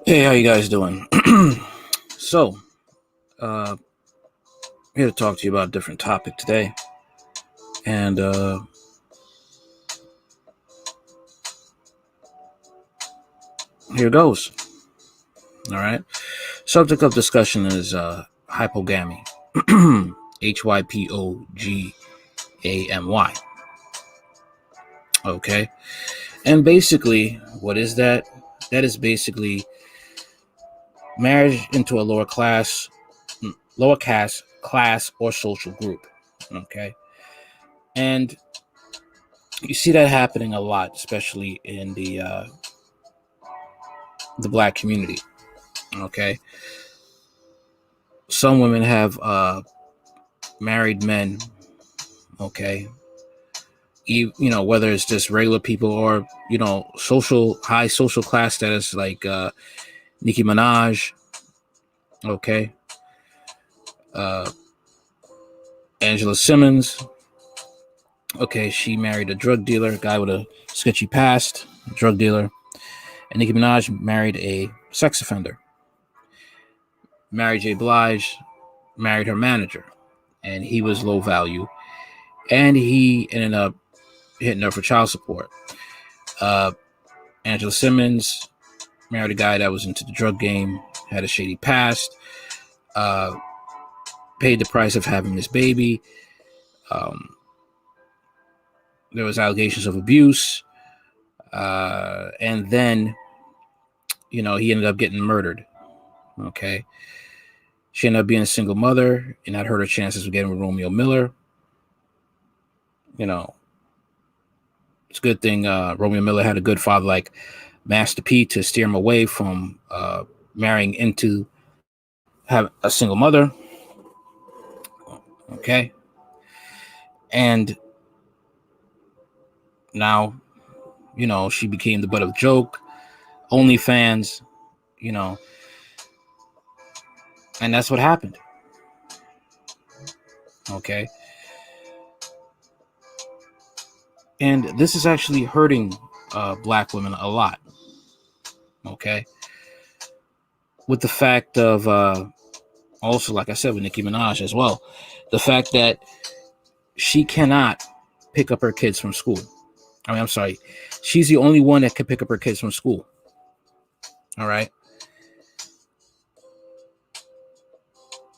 Hey, how you guys doing? So, uh, here to talk to you about a different topic today. And here goes. All right. Subject of discussion is hypogamy. Hypogamy. Okay. And basically, what is that? That is basically marriage into a lower caste, class, or social group. Okay. And you see that happening a lot, especially in the black community. Okay. Some women have married men. Okay. Whether it's just regular people or, high social class status like Nicki Minaj. Okay. Angela Simmons. Okay. She married a drug dealer, a guy with a sketchy past, a drug dealer. And Nicki Minaj married a sex offender. Mary J. Blige married her manager, and he was low value, and he ended up hitting her for child support. Angela Simmons married a guy that was into the drug game, had a shady past, paid the price of having this baby. There was allegations of abuse, and then, he ended up getting murdered. Okay. She ended up being a single mother and that hurt her chances of getting with Romeo Miller. It's a good thing Romeo Miller had a good father like Master P to steer him away from marrying into have a single mother. Okay. And now, she became the butt of a joke. OnlyFans, and that's what happened. Okay. And this is actually hurting black women a lot. Okay. With the fact of, also, like I said, with Nicki Minaj as well, the fact that she cannot pick up her kids from school. I'm sorry. She's the only one that can pick up her kids from school. All right.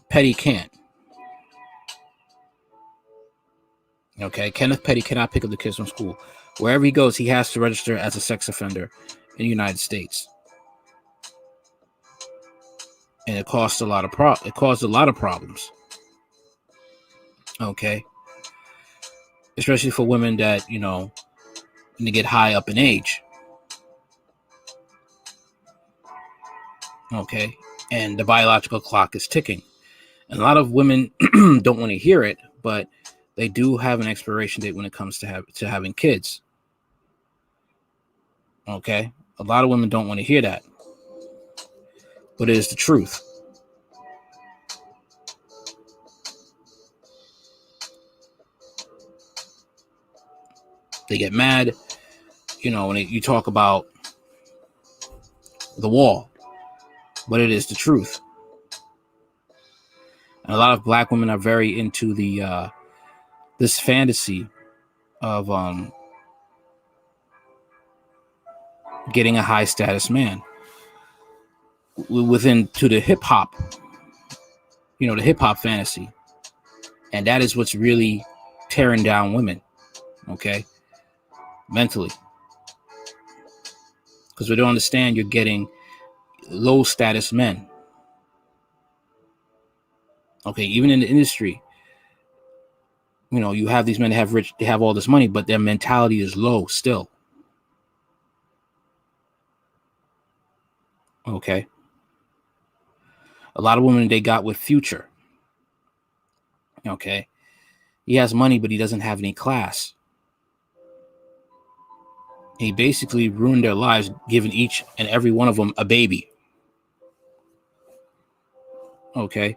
Petty can't. Okay. Kenneth Petty cannot pick up the kids from school. Wherever he goes, he has to register as a sex offender in the United States. And it caused a lot of problems. Okay. Especially for women that, when they get high up in age. Okay. And the biological clock is ticking. And a lot of women don't want to hear it, but they do have an expiration date when it comes to having kids. Okay. A lot of women don't want to hear that, but it is the truth. They get mad, when you talk about the wall, but it is the truth. And a lot of black women are very into the this fantasy of getting a high status man to the hip hop, the hip hop fantasy. And that is what's really tearing down women. Okay. Mentally. Because we don't understand you're getting low status men. Okay. Even in the industry, you have these men that they have all this money, but their mentality is low still. Okay. A lot of women they got with Future. Okay. He has money, but he doesn't have any class. He basically ruined their lives, giving each and every one of them a baby. Okay.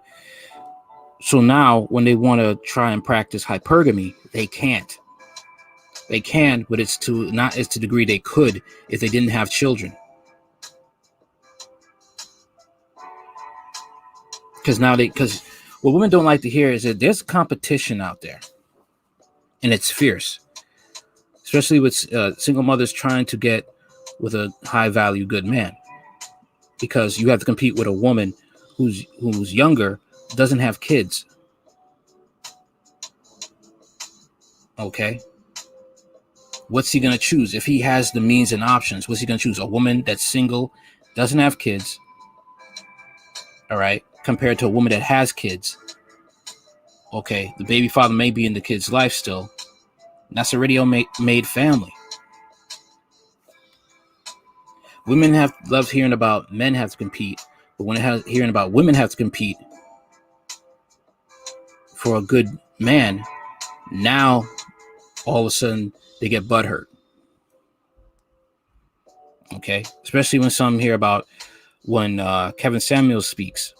So now when they want to try and practice hypergamy, they can't. They can, but it's to the degree they could if they didn't have children. Because what women don't like to hear is that there's competition out there, and it's fierce, especially with single mothers trying to get with a high value good man, because you have to compete with a woman who's younger, doesn't have kids. Okay, what's he gonna choose if he has the means and options? What's he gonna choose? A woman that's single, doesn't have kids, all right, compared to a woman that has kids. Okay, the baby father may be in the kid's life still. That's already a made family. Women have loved hearing about men have to compete, but when hearing about women have to compete for a good man, now all of a sudden they get butthurt. Okay, especially when some hear about when Kevin Samuels speaks.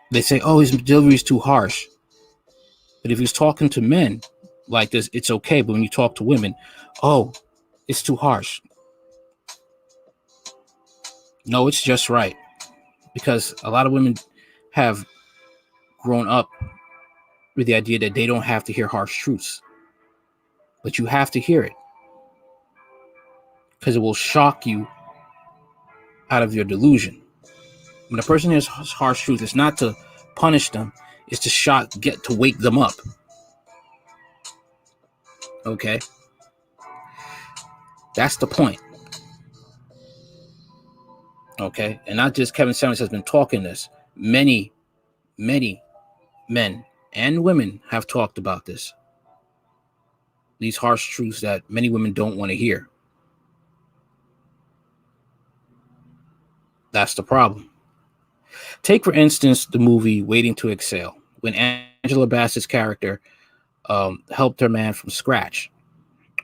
They say, "Oh, his delivery is too harsh." But if he's talking to men like this, it's okay. But when you talk to women, oh, it's too harsh. No, it's just right. Because a lot of women have grown up with the idea that they don't have to hear harsh truths. But you have to hear it. Because it will shock you out of your delusion. When a person hears harsh truth, it's not to punish them, it's to wake them up. Okay? That's the point. Okay? And not just Kevin Samuels has been talking this. Many, many men and women have talked about this. These harsh truths that many women don't want to hear. That's the problem. Take, for instance, the movie Waiting to Exhale, when Angela Bassett's character helped her man from scratch.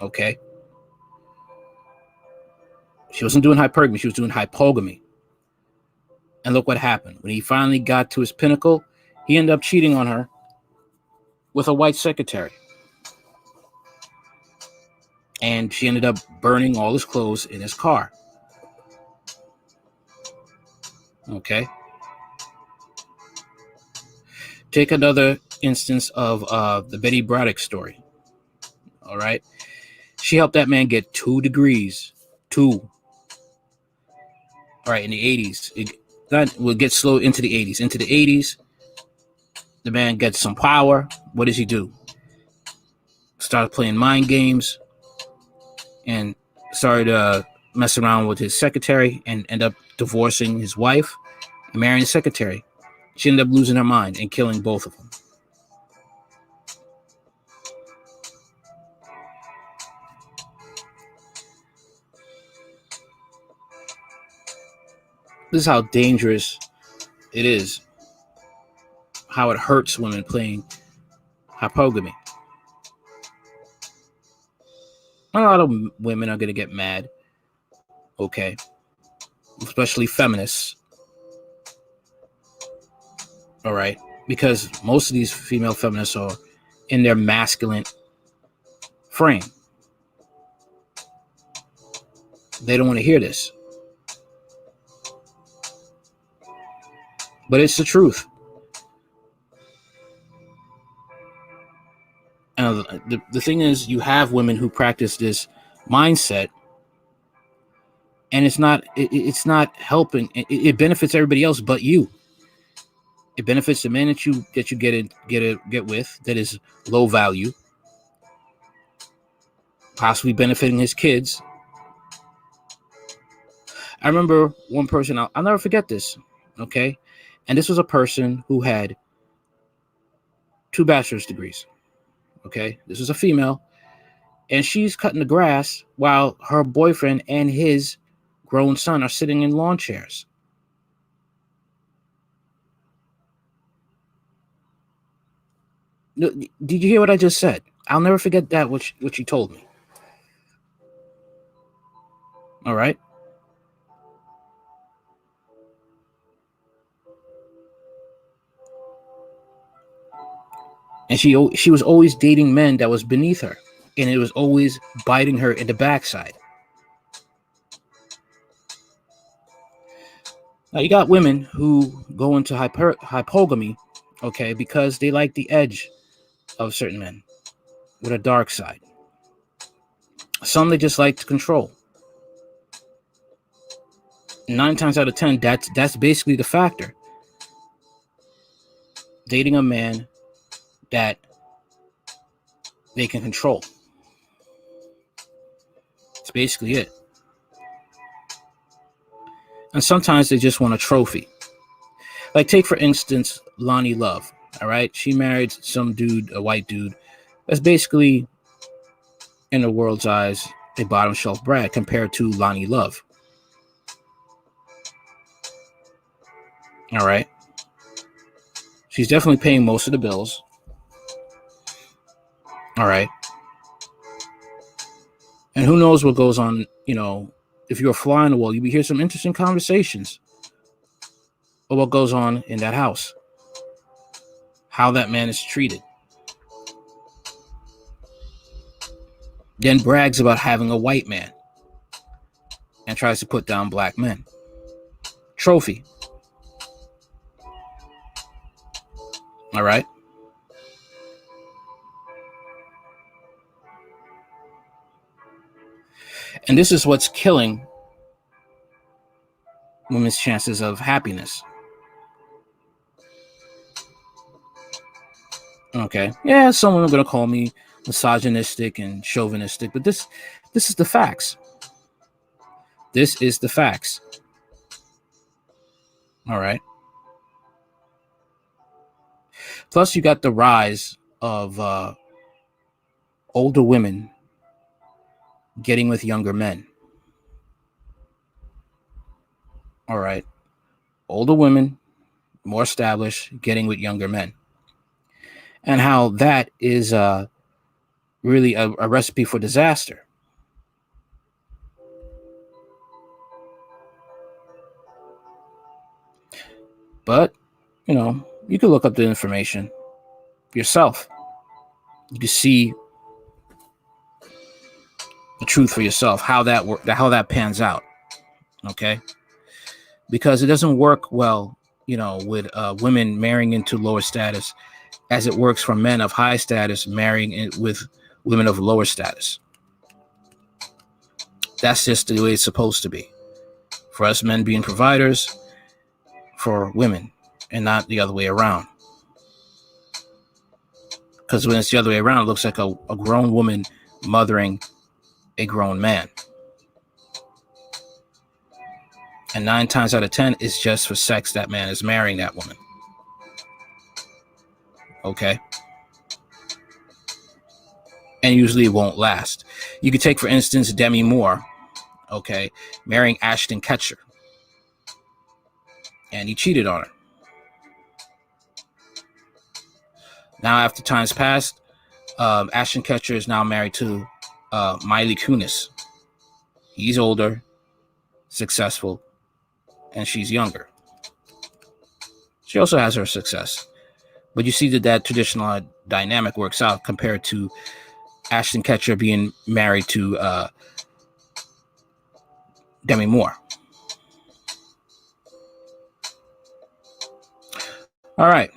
Okay? She wasn't doing hypergamy, she was doing hypogamy. And look what happened. When he finally got to his pinnacle, he ended up cheating on her with a white secretary. And she ended up burning all his clothes in his car. Okay? Take another instance of the Betty Braddock story. All right? She helped that man get 2 degrees. 2. All right, in the 80s. That will get slow into the 80s. Into the 80s, the man gets some power. What does he do? Started playing mind games and started messing around with his secretary and end up divorcing his wife and marrying the secretary. She ended up losing her mind and killing both of them. This is how dangerous it is, how it hurts women playing hypogamy. A lot of women are going to get mad, okay, especially feminists, all right, because most of these female feminists are in their masculine frame. They don't want to hear this, but it's the truth. And the thing is, you have women who practice this mindset, and it's not helping. It benefits everybody else but you. It benefits the man that you get with that is low value, possibly benefiting his kids. I remember one person, I'll never forget this, okay? And this was a person who had 2 bachelor's degrees, okay? This was a female, and she's cutting the grass while her boyfriend and his grown son are sitting in lawn chairs. Did you hear what I just said? I'll never forget that, what she told me. All right? And she was always dating men that was beneath her, and it was always biting her in the backside. Now you got women who go into hypogamy, okay, because they like the edge of certain men with a dark side. Some they just like to control. 9 times out of 10, that's basically the factor. Dating a man that they can control. That's basically it. And sometimes they just want a trophy. Like, take for instance Lonnie Love. All right, she married some dude, a white dude, that's basically, in the world's eyes, a bottom shelf brat compared to Lonnie Love. All right, she's definitely paying most of the bills. All right, and who knows what goes on? You know, if you're a fly on the wall, you hear some interesting conversations of what goes on in that house, how that man is treated. Then brags about having a white man and tries to put down black men. Trophy. All right. And this is what's killing women's chances of happiness. Okay. Yeah, some women are going to call me misogynistic and chauvinistic, but this is the facts. This is the facts. All right. Plus, you got the rise of older women getting with younger men. All right. Older women, more established, getting with younger men. And how that is really a recipe for disaster. But, you know, you can look up the information yourself. You can see the truth for yourself, how that pans out. Okay? Because it doesn't work well, you know, with women marrying into lower status as it works for men of high status marrying with women of lower status. That's just the way it's supposed to be. For us men being providers for women and not the other way around. Because when it's the other way around, it looks like a grown woman mothering a grown man. And 9 times out of 10, it's just for sex that man is marrying that woman. Okay? And usually it won't last. You could take, for instance, Demi Moore, okay, marrying Ashton Kutcher. And he cheated on her. Now, after time's passed, Ashton Kutcher is now married to Miley Kunis. He's older, successful, and she's younger. She also has her success. But you see that traditional dynamic works out compared to Ashton Kutcher being married to Demi Moore. All right.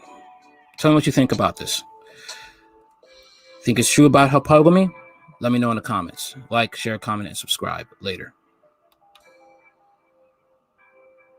Tell me what you think about this. Think it's true about hypogamy? Let me know in the comments. Like, share, comment, and subscribe later.